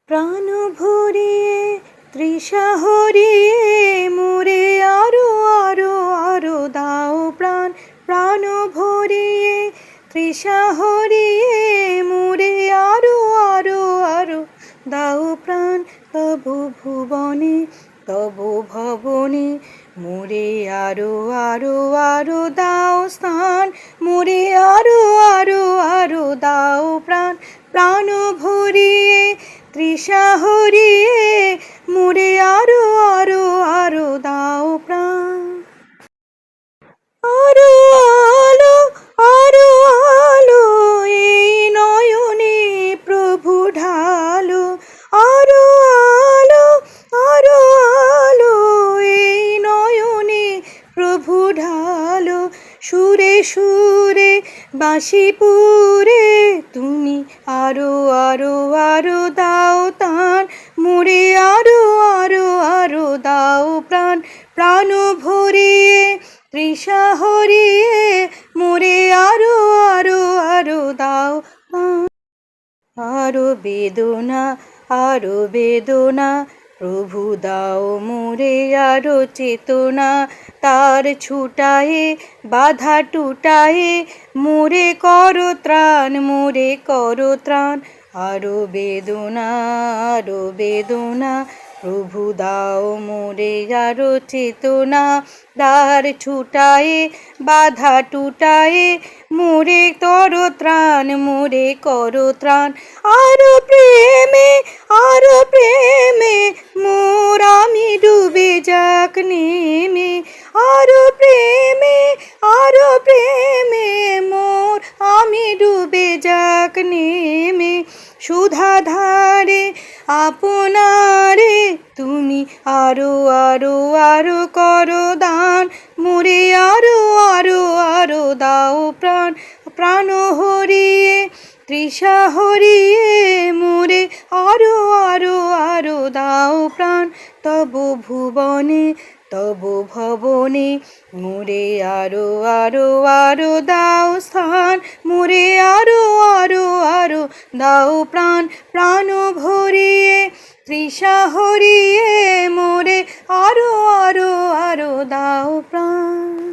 প্রাণ ভরিয়ে তৃষা হরিয়ে মোরে আরো আরো আরো দাও প্রাণ। প্রাণ ভরিয়ে তৃষা হরিয়ে মোরে আরো আরো আরো দাও প্রাণ। তবু ভুবনে তবু ভবনে মোরে আরো আরো আরো দাও স্থান। মোরে আরো আরো আরো দাও প্রাণ। প্রাণ ভরিয়ে তৃষা হরিয়ে মোরে আরো আরো আরো দাও প্রাণ। আরো আলো আরো আলো এই নয়নে প্রভু ঢালো। আরো আলো আরো আলো এই নয়নে প্রভু ঢালো। সুরে সুরে বাঁশিপুরে তুমি আরো আরো আরো দাও তান। মোরে আরো আরো আরো দাও প্রাণ। প্রাণ ভরিয়ে তৃষা হরিয়ে মোরে আরো আরো আরো দাও প্রাণ। আরো বেদনা আরো বেদনা প্রভু দাও মোরে আরো চেতনা। তার ছুটায়ে বাধা টুটায়ে মোরে করো ত্রাণ। মোরে করো ত্রাণ। আরো বেদনা আরো বেদনা প্রভু দাও মোরে আরো চেতনা। দ্বার ছুটায়ে বাধা টুটায়ে মোরে করো ত্রাণ। মোরে করো ত্রাণ। আরো প্রেমে মোর আমি ডুবে যাক নেমে। আরো প্রেমে মোর আমি ডুবে যাক নেমে। সুধা ধারে আপনারে তুমি আরো আরো আরো করো দান। মোরে আরো আরো আরো দাও প্রাণ। প্রাণ হরিয়ে তৃষা হরিয়ে মোরে আরো আরো আরো দাও প্রাণ। তবু ভুবনে তবু ভবনে মোরে আরো আরো আরো দাও স্থান। মোরে আরো আরো আরো দাও প্রাণ। প্রাণ ভরিয়ে তৃষা হরিয়ে মোরে আরো আরো আরো দাও প্রাণ।